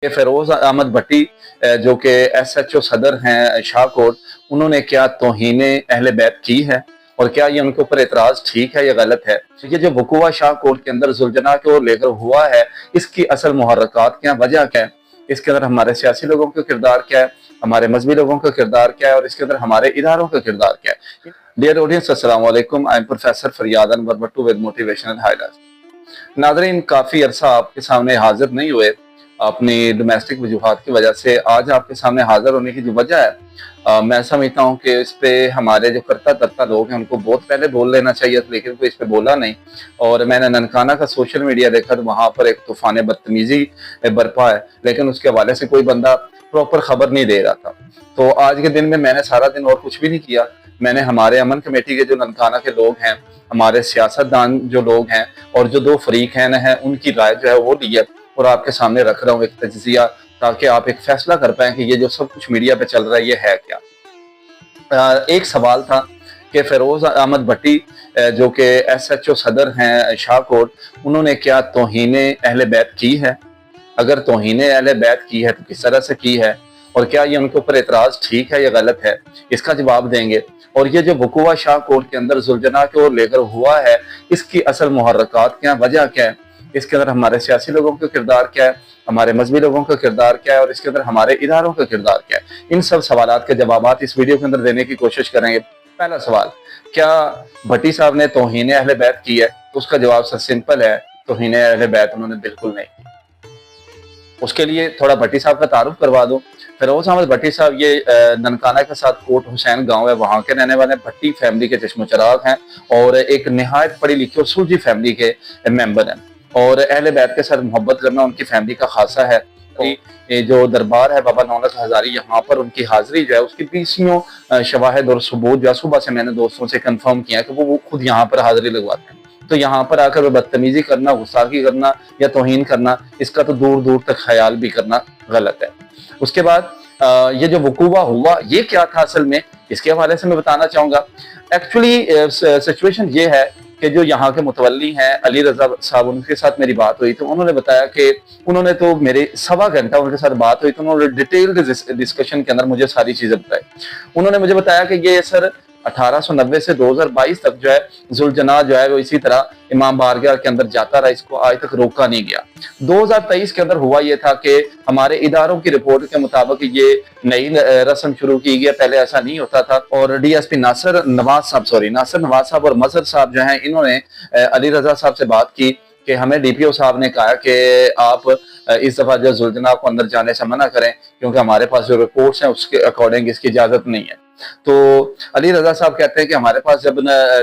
कि फ़िरोज़ अहमद भट्टी जो कि एसएचओ सदर हैं शाहकोट, उन्होंने क्या तौहीने अहले बैत की है और क्या ये उनके ऊपर एतराज़ ठीक है या गलत है? तो ये जो वक़ूआ शाहकोट के अंदर ज़ुलजना को लेकर हुआ है, इसकी असल मुहर्रकात क्या, वजह क्या है? इसके अंदर हमारे सियासी लोगों का किरदार क्या है? हमारे मज़हबी लोगों का किरदार क्या है? और इसके अंदर हमारे इदारों का किरदार क्या है? डियर ऑडियंस, अस्सलाम वालेकुम। आई एम प्रोफेसर फरियाद Anwar Bhattu with motivational highlights. नाज़रीन, काफ़ी अरसा आपके सामने हाज़िर नहीं हुए अपनी डोमेस्टिक वजूहात की वजह से। आज आपके सामने हाज़िर होने की जो वजह है, मैं समझता हूँ कि इस पे हमारे जो करता धरता लोग हैं उनको बहुत पहले बोल लेना चाहिए था, लेकिन कोई इस पे बोला नहीं। और मैंने ननकाना का सोशल मीडिया देखा तो वहाँ पर एक तूफ़ान बदतमीज़ी बरपा है, लेकिन उसके हवाले से कोई बंदा प्रॉपर खबर नहीं दे रहा था। तो आज के दिन में मैंने सारा दिन और कुछ भी नहीं किया। मैंने हमारे अमन कमेटी के जो ननकाना के लोग हैं, हमारे सियासतदान जो लोग हैं और जो दो फरीक हैं उनकी राय जो है वो ली है और आपके सामने रख रहा हूँ एक तज्जिया, ताकि आप एक फैसला कर पाएँ कि ये जो सब कुछ मीडिया पे चल रहा है ये है क्या। एक सवाल था कि फ़िरोज़ अहमद भट्टी जो कि एसएचओ सदर हैं शाहकोट, उन्होंने क्या तौहीने अहले बैत की है? अगर तौहीने अहले बैत की है तो किस तरह से की है और क्या ये उनके ऊपर एतराज़ ठीक है या गलत है? इसका जवाब देंगे। और ये जो वक़ूआ शाहकोट के अंदर ज़ुलजना को लेकर हुआ है, इसकी असल मुहर्रकात क्या, वजह क्या है? इसके अंदर हमारे सियासी लोगों का किरदार क्या है? हमारे मज़हबी लोगों का किरदार क्या है? और इसके अंदर हमारे इदारों का किरदार क्या है? इन सब सवालात के जवाबात इस वीडियो के अंदर देने की कोशिश करेंगे। पहला सवाल, क्या भट्टी साहब ने तौहीने अहले बैत की है? तो उसका जवाब सर सिंपल है, तौहीने अहले बैत उन्होंने बिल्कुल नहीं की। उसके लिए थोड़ा भट्टी साहब का तारुफ करवा दूं। फ़िरोज़ अहमद भट्टी साहब ये ननकाना के साथ कोट हुसैन गांव है, वहाँ के रहने वाले भट्टी फैमिली के चश्मो-चराग हैं और एक निहायत पढ़ी लिखी और सुलझी फैमिली के मेंबर हैं और अहले बैत के साथ मोहब्बत करना उनकी फैमिली का खासा है। ये जो दरबार है बाबा नौलत हज़ारी, यहाँ पर उनकी हाज़िरी जो है उसकी 20 शवाहिद और सबूत जो है सुबह से मैंने दोस्तों से कंफर्म किया कि वो खुद यहाँ पर हाज़िरी लगवाते हैं। तो यहाँ पर आकर वो बदतमीजी करना, गुस्ताखी करना या तौहीन करना, इसका तो दूर दूर तक ख्याल भी करना गलत है। उसके बाद ये जो वक़ूआ हुआ ये क्या था असल में, इसके हवाले से मैं बताना चाहूँगा। एक्चुअली सिचुएशन ये है कि जो यहाँ के मुतवल्ली हैं अली रज़ा साहब, उनके साथ मेरी बात हुई तो उन्होंने बताया कि उन्होंने तो मेरे सवा घंटा उनके साथ बात हुई तो उन्होंने डिटेल्ड डिस्कशन के अंदर मुझे सारी चीज़ें बताई। उन्होंने मुझे बताया कि ये सर 1890 से 2022 तक जो है ज़ुलजना जो है वो इसी तरह इमाम बारगाह के अंदर जाता रहा, इसको आज तक रोका नहीं गया। 2023 के अंदर हुआ ये था कि हमारे इदारों की रिपोर्ट के मुताबिक ये नई रस्म शुरू की गई, पहले ऐसा नहीं होता था। और डीएसपी नासिर नवाज साहब और मजहर साहब जो हैं, इन्होंने अली रजा साहब से बात की कि हमें डीपीओ साहब ने कहा कि आप इस दफा जो ज़ुलजना को अंदर जाने से मना करें, क्योंकि हमारे पास जो रिपोर्ट्स हैं उसके अकॉर्डिंग इसकी इजाजत नहीं है। तो अली रजा साहब कहते हैं कि हमारे पास जब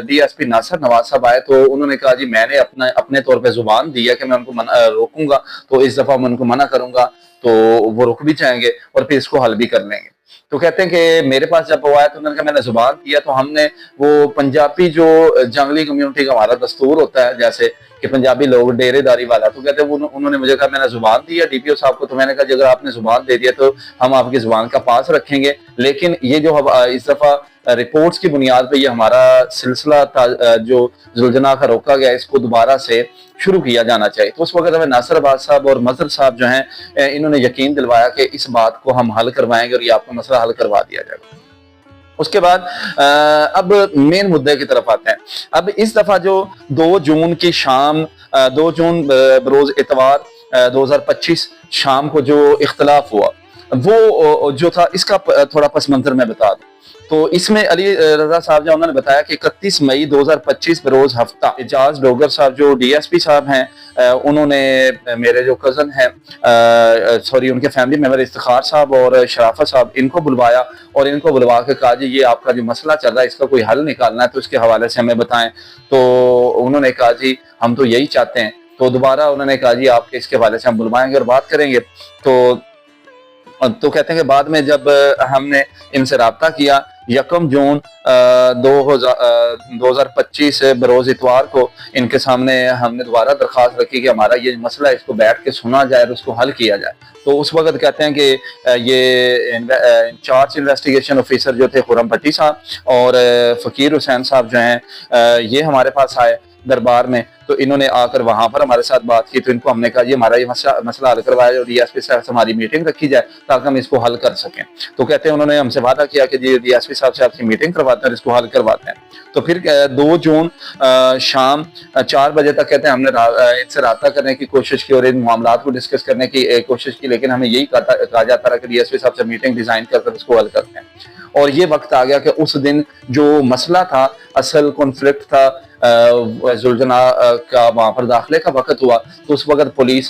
डीएसपी नासिर नवाज साहब आए तो उन्होंने कहा जी मैंने अपने तौर पे जुबान दी है कि मैं उनको रोकूंगा, तो इस दफा मैं उनको मना करूंगा तो वो रुक भी जाएंगे और फिर इसको हल भी कर लेंगे। तो कहते हैं कि मेरे पास जब वो आया तो उन्होंने कहा मैंने जुबान दिया, तो हमने वो पंजाबी जो जंगली कम्युनिटी का हमारा दस्तूर होता है, जैसे कि पंजाबी लोग डेरेदारी वाला, तो कहते हैं उन्होंने मुझे कहा मैंने जुबान दी है डीपीओ साहब को, तो मैंने कहा अगर आपने जुबान दे दिया तो हम आपकी जुबान का पास रखेंगे, लेकिन ये जो इस दफा रिपोर्ट्स की बुनियाद पे ये हमारा सिलसिला जो ज़ुलजना का रोका गया इसको दोबारा से शुरू किया जाना चाहिए। तो उस वक्त हमें नासिर अब्बास साहब और मजहर साहब जो हैं इन्होंने यकीन दिलवाया कि इस बात को हम हल करवाएंगे और ये आपका मसला हल करवा दिया जाएगा। उसके बाद अब मेन मुद्दे की तरफ आते हैं। अब इस दफा जो 2 जून की शाम 2 जून बरोज इतवार 2025 शाम को जो इख्तलाफ हुआ वो जो था इसका थोड़ा पस मंजर मैं बता दूं। तो इसमें अली रजा साहब जो उन्होंने बताया कि 31 मई 2025 बरोज हफ्ता एजाज डोगर साहब जो डीएसपी साहब हैं, उन्होंने मेरे जो कज़न हैं सॉरी उनके फैमिली मेंबर इफ्तिखार साहब और शराफत साहब, इनको बुलवाया और इनको बुलवा के कहा जी ये आपका जो मसला चल रहा है इसका कोई हल निकालना है तो इसके हवाले से हमें बताएं। तो उन्होंने कहा जी हम तो यही चाहते हैं। तो दोबारा उन्होंने कहा जी आपके इसके हवाले से हम बुलवाएंगे और बात करेंगे। तो कहते हैं कि बाद में जब हमने इनसे रब्ता किया 1 जून 2025 बरोज इतवार को इनके सामने हमने दोबारा दरख्वास्त रखी कि हमारा ये मसला इसको बैठ के सुना जाए और उसको हल किया जाए। तो उस वक्त कहते हैं कि ये इंचार्ज इन्वेस्टिगेशन ऑफिसर जो थे खुरम भट्टी साहब और फ़कीर हुसैन साहब जो हैं ये हमारे पास आए दरबार में। तो इन्होंने आकर वहां पर हमारे साथ बात की। तो इनको हमने कहा, ये हमारा ये मसला हल करवाया और डीएसपी साहब से हमारी मीटिंग रखी जाए ताकि हम इसको हल कर सकें। तो कहते हैं उन्होंने हमसे वादा किया कि जी डीएसपी साहब से आपकी मीटिंग करवाते हैं और इसको हल करवाते हैं। तो फिर 2 जून शाम 4 बजे तक कहते हैं हमने इनसे राब्ता करने की कोशिश की और इन मामला को डिस्कस करने की कोशिश की, लेकिन हमें यही कहा जाता रहा कि डीएसपी साहब से मीटिंग डिजाइन कर इसको हल करते हैं। और ये वक्त आ गया कि उस दिन जो मसला था, असल कॉन्फ्लिक्ट था, जुल्जना का वहां पर दाखिले का वक्त हुआ। तो उस वक्त पुलिस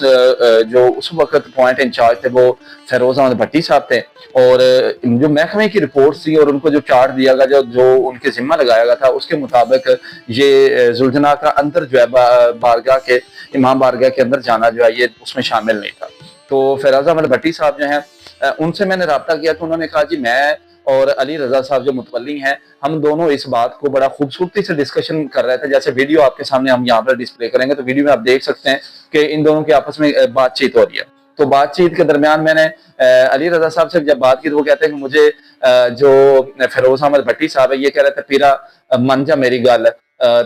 जो उस वक्त पॉइंट इंचार्ज थे वो फिरोज अहमद भट्टी साहब थे, और जो महकमे की रिपोर्ट थी और उनको जो चार्ज दिया गया, जो उनके जिम्मा लगाया गया था, उसके मुताबिक ये जुल्जना का अंदर जो है बारगाह के इमाम बारगाह के अंदर जाना जो है ये उसमें शामिल नहीं था। तो फिरोज अहमद भट्टी साहब जो है उनसे मैंने रब्ता किया तो उन्होंने कहा जी मैं और अली रजा साहब जो मुतवल्ली हैं, हम दोनों इस बात को बड़ा खूबसूरती से डिस्कशन कर रहे थे। जैसे वीडियो आपके सामने हम यहाँ पर डिस्प्ले करेंगे तो वीडियो में आप देख सकते हैं कि इन दोनों के आपस में बातचीत हो रही है। तो बातचीत के दरमियान मैंने अली रजा साहब से जब बात की तो वो कहते हैं कि मुझे जो फिरोज अहमद भट्टी साहब है ये कह रहे थे पीरा मन जा मेरी गल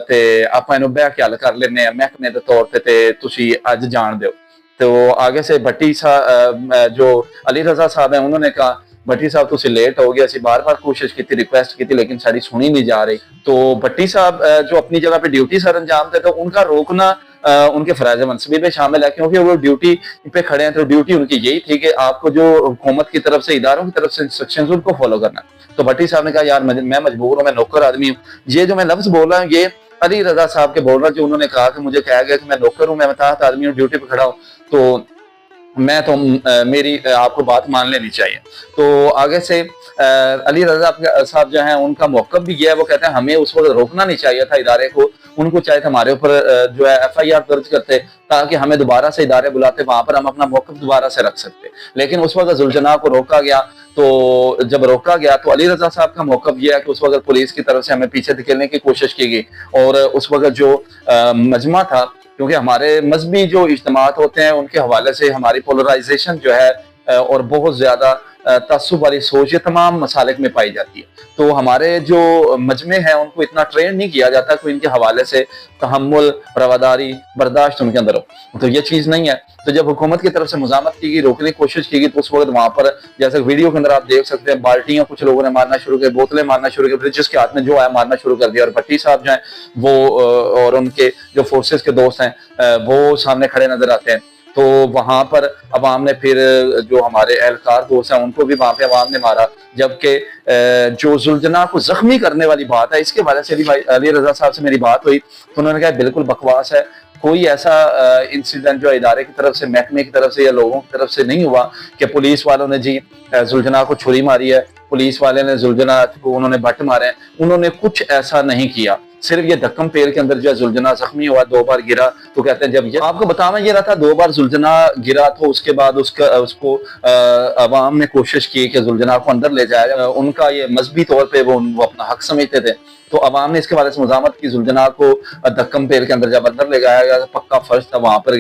ते आपां इहनूं बैठ के हल कर लेने आ महकमे दे तौर ते तुसीं अज जान दो। तो आगे से भट्टी साहब जो अली रजा साहब है उन्होंने कहा भट्टी साहब तुसी लेट हो गया, बार बार कोशिश की, रिक्वेस्ट की, लेकिन सारी सुनी नहीं जा रही। तो भट्टी साहब जो अपनी जगह पे ड्यूटी सर अंजाम थे तो उनका रोकना उनके फराज मनसबी में शामिल है, क्योंकि वो ड्यूटी पे खड़े हैं। तो ड्यूटी उनकी यही थी कि आपको जो हुकूमत की तरफ से, इदारों की तरफ से इंस्ट्रक्शंस उनको फॉलो करना। तो भट्टी साहब ने कहा यार मैं मजबूर हूँ, मैं नौकर आदमी हूँ, ये जो मैं लफ्ज बोल रहा हूँ ये अली रजा साहब के बोल रहा, जो उन्होंने कहा कि मुझे कहा गया कि मैं नौकर हूँ, मैं मुताहत आदमी हूँ, ड्यूटी पे खड़ा हूँ, तो मैं तो मेरी आपको बात मान लेनी चाहिए। तो आगे से अली रजा साहब जो हैं उनका मौक़िफ़ भी गया है, वो कहते हैं हमें उस वक्त रोकना नहीं चाहिए था इदारे को, उनको चाहिए था हमारे ऊपर जो है FIR दर्ज करते ताकि हमें दोबारा से इदारे बुलाते, वहां पर हम अपना मौक़िफ़ दोबारा से रख सकते। लेकिन उस वक्त जुल्जना को रोका गया। तो जब रोका गया तो अली रजा साहब का मौक़िफ़ यह है कि उस वक्त पुलिस की तरफ से हमें पीछे धकेलने की कोशिश की गई, और उस वक्त जो मजमा था, क्योंकि हमारे मजहबी जो इज्तिमात होते हैं उनके हवाले से हमारी पोलराइजेशन जो है और बहुत ज्यादा तअस्सुब वाली सोच ये तमाम मसालिक में पाई जाती है। तो हमारे जो मजमे हैं उनको इतना ट्रेन नहीं किया जाता कि इनके हवाले से तहम्मुल, रवादारी, बर्दाश्त उनके अंदर हो। तो ये चीज नहीं है। तो जब हुकूमत की तरफ से मुजामत की गई, रोकने की कोशिश की गई, तो उस वक्त वहां पर जैसे वीडियो के अंदर आप देख सकते हैं बाल्टियां कुछ लोगों ने मारना शुरू कर, बोतलें मारना शुरू कर, जिसके हाथ में जो आया मारना शुरू कर दिया। और भट्टी साहब जो है वो और उनके जो फोर्सेस के दोस्त हैं वो सामने खड़े नजर आते हैं। तो वहां पर अवाम ने फिर जो हमारे एहलकार दोस्त हैं उनको भी वहां पे अवाम ने मारा, जबकि जो जुल्जना को जख्मी करने वाली बात है इसके बारे से अली रजा साहब से मेरी बात हुई तो उन्होंने कहा बिल्कुल बकवास है, कोई ऐसा इंसिडेंट जो इदारे की तरफ से, महकमे की तरफ से या लोगों की तरफ से नहीं हुआ कि पुलिस वालों ने जी जुल्जना को छुरी मारी है, पुलिस वाले ने जुल्जना को उन्होंने बट मारे, उन्होंने कुछ ऐसा नहीं किया। सिर्फ ये धक्कम पेड़ के अंदर जो जुल्जना जख्मी हुआ, 2 बार गिरा। तो कहते हैं जब ये आपको बताना ये रहा था 2 बार जुल्जना गिरा तो उसके बाद उसको अवाम ने कोशिश की कि जुल्जना को अंदर ले जाया। उनका ये मजहबी तौर पे वो अपना हक समझते थे। तो अवाम ने इसके बारे में मुजामत की, जुल्जना को धक्कम पेड़ के अंदर जब अंदर ले जाया गया, पक्का फर्श था, वहां पर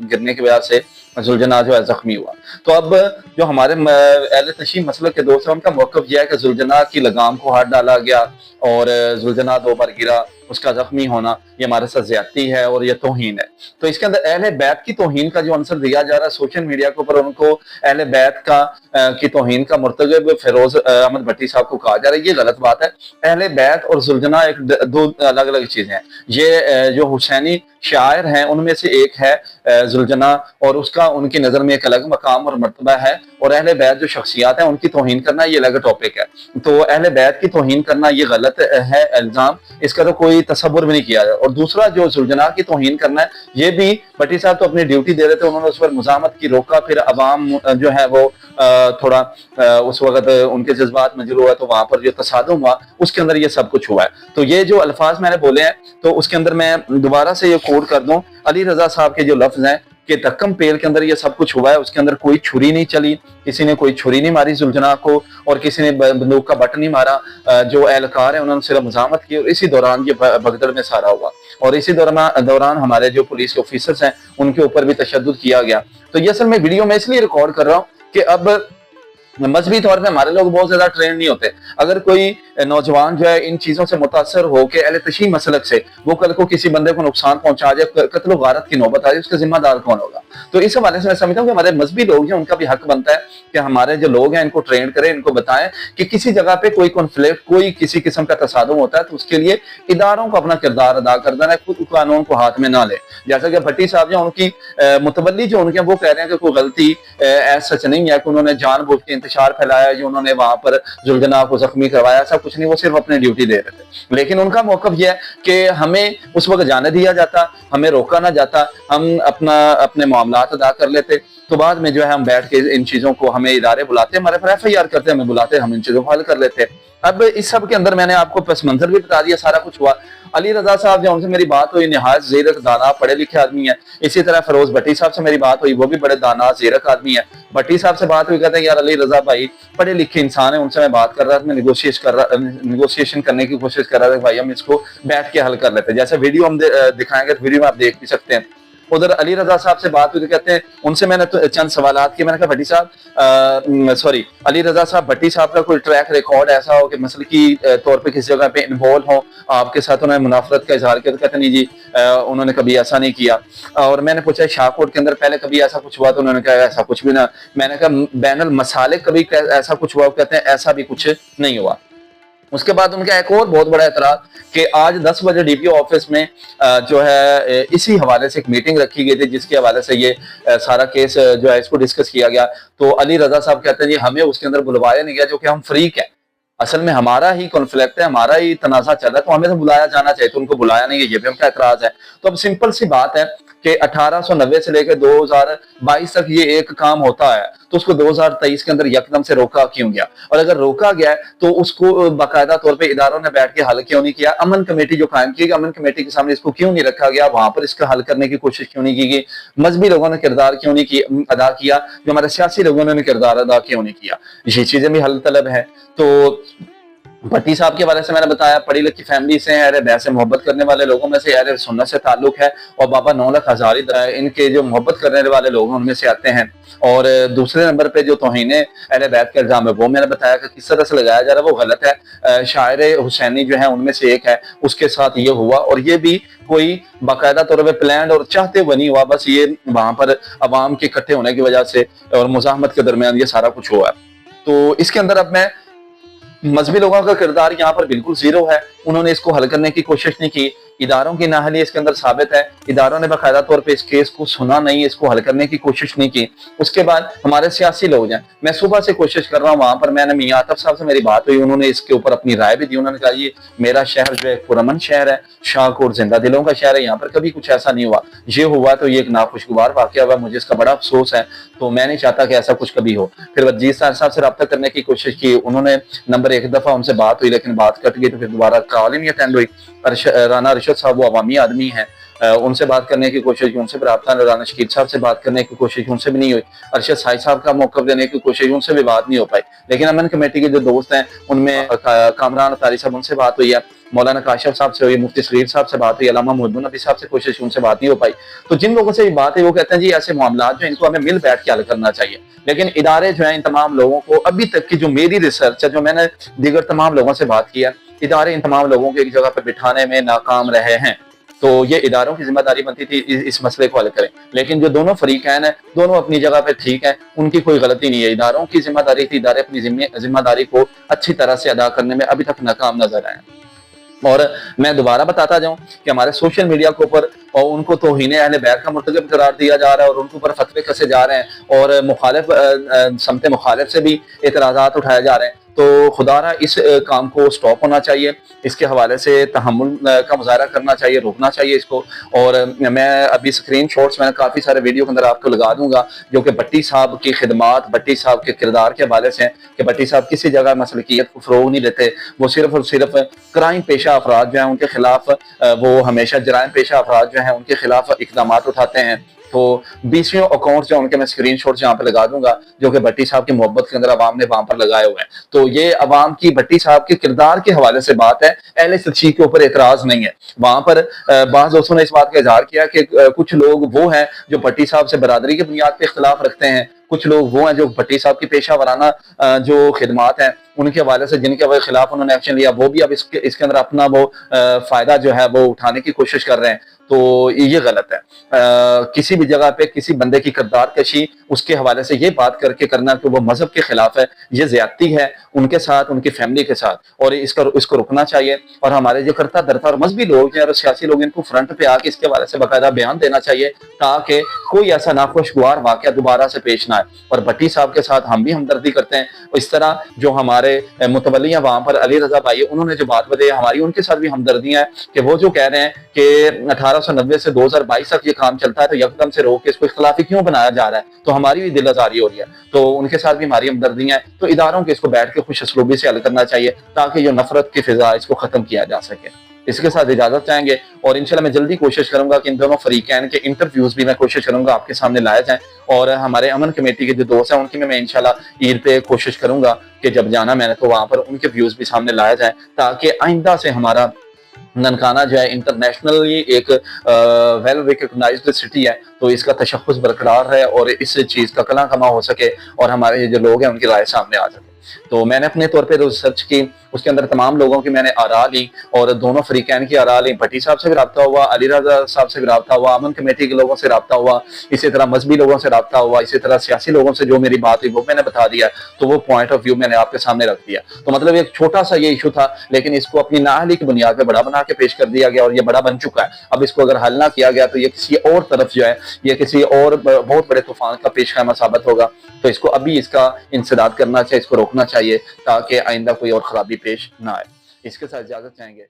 गिरने की वजह से जुल्जना जो है जख्मी हुआ। तो अब जो हमारे अहले तशरीह मसलक के दोस्त हैं उनका मौक़िफ़ यह है कि जुल्जना की लगाम को हाथ डाला गया और जुल्जना 2 बार गिरा, उसका जख्मी होना ये हमारे साथ ज्यादती है और ये तौहीन है। तो इसके अंदर अहले बैत की तौहीन का जो आंसर दिया जा रहा है सोशल मीडिया के ऊपर, उनको अहले बैत का की तौहीन का मुर्तकब फिरोज अहमद भट्टी साहब को कहा जा रहा है, ये गलत बात है। अहले बैत और जुल्जना एक 2 अलग अलग चीजें हैं। ये जो हुसैनी शायर हैं उनमें से एक है जुल्जना, और उसका उनकी नजर में एक अलग मकाम और मर्तबा है, और अहले बैत जो शख्सियात हैं उनकी तौहीन करना ये अलग टॉपिक है। तो अहले बैत की तौहीन करना ये गलत है इल्जाम, इसका तो कोई तसव्वुर भी नहीं किया जाए। और दूसरा जो जुल्जना की तौहीन करना है, ये भी भट्टी साहब तो अपनी ड्यूटी दे रहे थे, उन्होंने उस पर मुजामत की, रोका, फिर अवाम जो है वो थोड़ा उस वक्त उनके जज्बात मजरूह हुआ, तो वहां पर जो तसादुम हुआ उसके अंदर ये सब कुछ हुआ है। तो ये जो अल्फाज मैंने बोले हैं तो उसके अंदर मैं दोबारा से ये कोट कर दूं, अली रजा साहब के जो लफ्ज हैं कि धक्कम पेड़ के अंदर ये सब कुछ हुआ है, उसके अंदर कोई छुरी नहीं चली, किसी ने कोई छुरी नहीं मारी जुल्जना को, और किसी ने बंदूक का बट नहीं मारा। जो एहलकार है उन्होंने सिर्फ मुजामत की, और इसी दौरान ये भगदड़ में सारा हुआ। और इसी दौरान हमारे जो पुलिस के ऑफिसर्स हैं उनके ऊपर भी तशद्दुद किया गया। तो ये असल में वीडियो में इसलिए रिकॉर्ड कर रहा हूँ कि अब मजहबी तौर पे हमारे लोग बहुत ज्यादा ट्रेन नहीं होते। अगर कोई नौजवान जो है इन चीजों से मुतासर होकर अहले तशी मसलक से वो कल को किसी बंदे को नुकसान पहुंचा जाए, कत्ल गारत की नौबत आ जाए, उसका जिम्मेदार कौन होगा? तो इस हवाले से मैं समझता हूँ कि हमारे मजहबी लोग हैं उनका भी हक बनता है कि हमारे जो लोग हैं इनको ट्रेन करें, इनको बताएं कि किसी जगह पे कोई कॉन्फ्लिक्ट, कोई किसी किस्म का तसादुम होता है तो उसके लिए इदारों को अपना किरदार अदा कर देना है, खुद कानून को हाथ में ना ले। जैसा कि भट्टी साहब जो उनकी मुतवल्ली जो उनके वो कह रहे हैं कि कोई गलती ऐसा सच नहीं है कि उन्होंने जानबूझ के इंतशार फैलाया, जो उन्होंने वहां पर जुल्गना को जख्मी करवाया, ऐसा कुछ नहीं, वो सिर्फ अपनी ड्यूटी दे रहे थे। लेकिन उनका मौकफ यह है कि हमें उस वक्त जाने दिया जाता, हमें रोका ना जाता, हम अपने मामलात अदा कर लेते, तो बाद में जो है हम बैठ के इन चीजों को, हमें इदारे बुलाते, हमारे पर FIR करते, हमें बुलाते, हम इन चीजों को हल कर लेते। अब इस सब के अंदर मैंने आपको पस मंजर भी बता दिया, सारा कुछ हुआ। अली रजा साहब जो उनसे मेरी बात हुई, निहायत ज़ीरक दाना पढ़े लिखे आदमी है। इसी तरह फिरोज भट्टी साहब से मेरी बात हुई, वो भी बड़े दाना ज़ीरक आदमी है। भट्टी साहब से बात हुई, कहते हैं यार अली रजा भाई पढ़े लिखे इंसान है, उनसे मैं बात कर रहा था, मैं निगोशिएशन करने की कोशिश कर रहा था, भाई हम इसको बैठ के हल कर लेते। जैसे वीडियो हम दिखाएंगे, वीडियो में आप देख भी सकते हैं। उधर अली रजा साहब से बात हुई तो कहते हैं, उनसे मैंने तो चंद सवालात किए, मैंने कहा भट्टी साहब सॉरी अली रजा साहब, भट्टी साहब का कोई ट्रैक रिकॉर्ड ऐसा हो कि मसलकी तौर पे किसी जगह पे इन्वॉल्व हो, आपके साथ उन्होंने मुनाफरत का इजहार किया? तो कहते नहीं जी उन्होंने कभी ऐसा नहीं किया। और मैंने पूछा शाहकोट के अंदर पहले कभी ऐसा कुछ हुआ? तो उन्होंने कहा ऐसा कुछ भी ना। मैंने कहा बैनुल मसालिक कभी ऐसा कुछ हुआ? कहते हैं ऐसा भी कुछ नहीं हुआ। उसके बाद उनका एक और बहुत बड़ा एतराज कि आज 10 बजे DPO ऑफिस में जो है इसी हवाले से एक मीटिंग रखी गई थी, जिसके हवाले से ये सारा केस जो है इसको डिस्कस किया गया। तो अली रजा साहब कहते हैं जी हमें उसके अंदर बुलवाया नहीं गया, जो कि हम फ्रीक है, असल में हमारा ही कॉन्फ्लिक्ट है, हमारा ही तनाजा चल रहा है, तो हमें तो बुलाया जाना चाहिए, तो उनको बुलाया नहीं है, ये भी उनका एतराज है। तो अब सिंपल सी बात है कि 1890 से लेकर 2022 तक ये एक काम होता है, तो उसको 2023 के अंदर यकदम से रोका क्यों गया? और अगर रोका गया है तो उसको बाकायदा तौर पे इदारों ने बैठ के हल क्यों नहीं किया? अमन कमेटी जो कायम की गई, अमन कमेटी के सामने इसको क्यों नहीं रखा गया? वहां पर इसका हल करने की कोशिश क्यों नहीं की गई? मजहबी लोगों ने किरदार क्यों नहीं अदा किया? जो हमारे सियासी लोगों ने किरदार अदा क्यों नहीं किया? ये चीजें भी हल तलब है। तो भट्टी साहब के बारे से मैंने बताया, पढ़ी लिखी फैमिली से है, अहले बैत से मोहब्बत करने वाले लोगों में से, अहले सुन्नत से ताल्लुक है, और बाबा 9 लाख हजारी इनके जो मोहब्बत करने वाले लोग उनमें से आते हैं। और दूसरे नंबर पे जो तौहीने अहले बैत का इल्जाम है वो मैंने बताया कि किस तरह से लगाया जा रहा है वो गलत है। शायर हुसैनी जो है उनमें से एक है, उसके साथ ये हुआ, और ये भी कोई बाकायदा तौर पर प्लान और चाहते हुए नहीं हुआ, बस ये वहां पर अवाम के इकट्ठे होने की वजह से और मुजाहमत के दरमियान ये सारा कुछ हुआ। तो इसके अंदर अब मैं मजहबी लोगों का किरदार यहाँ पर बिल्कुल जीरो है, उन्होंने इसको हल करने की कोशिश नहीं की, इदारों की नाअहली इसके अंदर साबित है, इदारों ने बाकायदा तौर पे इस केस को सुना नहीं, इसको हल करने की कोशिश नहीं की। उसके बाद हमारे सियासी लोग हैं, मैं सुबह से कोशिश कर रहा हूँ, वहां पर मैंने मियां आतफ साहब से मेरी बात हुई, उन्होंने इसके ऊपर अपनी राय भी दी। उन्होंने कहा ये मेरा शहर जो है पुरअमन शहर है, शाहकोट जिंदा दिलों का शहर है, यहाँ पर कभी कुछ ऐसा नहीं हुआ, ये हुआ तो ये एक नाखुशगवार वाकया हुआ, मुझे इसका बड़ा अफसोस है, तो मैं नहीं चाहता कि ऐसा कुछ कभी हो। फिर वजीर साहब से रब्ता करने की कोशिश की, उन्होंने नंबर एक दफा उनसे बात हुई लेकिन बात कट गई, तो फिर दोबारा कॉल ही नहीं अटेंड हुई। राना अरशद साहब वो अवामी आदमी है, उनसे बात करने की कोशिश की, उनसे रब्ता, राना शकील साहब से बात करने की कोशिश की, उनसे भी नहीं हुई। अरशद साहिब साहब का मौकफ देने की कोशिश, उनसे भी बात नहीं हो पाई। लेकिन अमन कमेटी के जो दोस्त हैं उनमें कामरान अतारी साहब, उनसे बात हुई है, मौलाना काशिफ साहब से हुई, मुफ्ती सगीर साहब से बात हुई, अल्लामा मुहिद्दीन नबी साहब से कोशिश की, उनसे बात नहीं हो पाई। तो जिन लोगों से बात है वो कहते हैं जी ऐसे मामला जो इनको हमें मिल बैठ के हल करना चाहिए। लेकिन इदारे जो है इन तमाम लोगों को, अभी तक की जो मेरी रिसर्च है, जो मैंने दीगर तमाम लोगों से बात किया, इदारे इन तमाम लोगों को एक जगह पर बिठाने में नाकाम रहे हैं। तो ये इदारों की जिम्मेदारी बनती थी इस मसले को हल करें। लेकिन जो दोनों फरीकैन हैं दोनों अपनी जगह पे ठीक है, उनकी कोई गलती नहीं है, इदारों की जिम्मेदारी थी, इदारे अपनी जिम्मेदारी को अच्छी तरह से अदा करने में अभी तक नाकाम नजर आए। और मैं दोबारा बताता जाऊं कि हमारे सोशल मीडिया के ऊपर और उनको तौहीन अहले बैत का मुर्तकब करार दिया जा रहा है और उनके ऊपर फतवे कसे जा रहे हैं और मुखालिफ समत मुखालिफ से भी एतराज़ात उठाए जा रहे हैं। तो खुदारा इस काम को स्टॉप होना चाहिए, इसके हवाले से तहम्मुल का मुजाहरा करना चाहिए, रोकना चाहिए इसको। और मैं अभी स्क्रीन शॉट्स मैंने काफ़ी सारे वीडियो के अंदर आपको लगा दूंगा जो कि भट्टी साहब की खिदमात, भट्टी साहब के किरदार के हवाले से हैं कि भट्टी साहब किसी जगह मसलकियत को फ़रोग नहीं देते, वो सिर्फ और सिर्फ क्राइम पेशा अफराद जो हैं उनके खिलाफ, वो हमेशा जराइम पेशा अफराद जो हैं उनके खिलाफ इकदाम उठाते हैं। तो 20वें अकाउंट जो उनके मैं स्क्रीनशॉट यहाँ पे लगा दूंगा, जो कि भट्टी साहब की मोहब्बत के अंदर अवाम ने वहां पर लगाए हुए हैं। तो ये अवाम की भट्टी साहब के किरदार के हवाले से बात है, अहले सच्ची के ऊपर एतराज नहीं है। वहां पर बाज़ दोस्तों ने इस बात का इजहार किया कि कुछ लोग वो हैं जो भट्टी साहब से बरादरी की बुनियाद पर इख्तलाफ रखते हैं, कुछ लोग वो हैं जो भट्टी साहब की पेशा वराना जो खिदमात हैं उनके हवाले से जिनके खिलाफ उन्होंने एक्शन लिया, वो भी अब इसके अंदर अपना वो फायदा जो है वो उठाने की कोशिश कर रहे हैं। तो ये गलत है। किसी भी जगह पे किसी बंदे की किरदार कशी उसके हवाले से ये बात करके करना कि वो मजहब के खिलाफ है, ये ज्यादती है उनके साथ, उनकी फैमिली के साथ, और इसको रुकना चाहिए। और हमारे जो करता धरता और मजहबी लोग हैं और सियासी लोग, इनको फ्रंट पे आके इसके हवाले से बाकायदा बयान देना चाहिए, ताकि कोई ऐसा नाखुशगवार वाकया दोबारा से पेश ना आए। और भट्टी साहब के साथ हम भी हमदर्दी करते हैं। इस तरह जो हमारे मुतवल्ली हैं वहां पर अली रजा भाई, उन्होंने जो बात बताई हमारी उनके साथ भी हमदर्दियां हैं कि वो जो कह रहे हैं कि 1890 से 2022 तक ये काम चलता है, तो यकदम से रोक के इसको इख्तलाफी क्यों बनाया जा रहा है, तो हमारी भी दिल आजारी हो रही है। तो उनके साथ भी हमारी हमदर्दियां हैं। तो इदारों के इसको बैठ के खुश असलूबी से हल करना चाहिए, ताकि जो नफरत की फिजा इसको खत्म किया जा सके। इसके साथ इजाजत चाहेंगे, और इंशाल्लाह मैं जल्दी कोशिश करूंगा कि इन दोनों फरीकैन के इंटरव्यूज भी मैं कोशिश करूंगा आपके सामने लाया जाए। और हमारे अमन कमेटी के जो दोस्त हैं उनकी मैं इंशाल्लाह ईद पे कोशिश करूंगा कि जब जाना मैंने तो वहां पर उनके व्यूज भी सामने लाया जाए, ताकि आइंदा से हमारा ननकाना जो है इंटरनेशनली एक वेल रिकग्नाइज्ड सिटी है, तो इसका तशख्खुस बरकरार रहे और इस चीज का कला कमा हो सके और हमारे जो लोग हैं उनकी राय सामने आ सके। तो मैंने अपने तौर पे रिसर्च की, उसके अंदर तमाम लोगों की मैंने आरा ली, और दोनों फरीकैन की आरा ली। भट्टी साहब से भी रब्ता हुआ, अली रजा साहब से भी रब्ता हुआ, अमन कमेटी के लोगों से रब्ता हुआ, इसी तरह मजहबी लोगों से रब्ता हुआ, इसी तरह सियासी लोगों से जो मेरी बात हुई वो मैंने बता दिया। तो वो पॉइंट ऑफ व्यू मैंने आपके सामने रख दिया। तो मतलब एक छोटा सा ये इशू था, लेकिन इसको अपनी नाअहली की बुनियाद पर बड़ा बना के पेश कर दिया गया, और ये बड़ा बन चुका है। अब इसको अगर हल ना किया गया तो ये किसी और तरफ जो है, ये किसी और बहुत बड़े तूफान का पेश खैमा साबित होगा। तो इसको अभी इसका इंसदाद करना चाहिए, इसको रोकना चाहिए, ताकि आइंदा कोई और खराबी पेश ना आए। इसके साथ इजाजत चाहेंगे।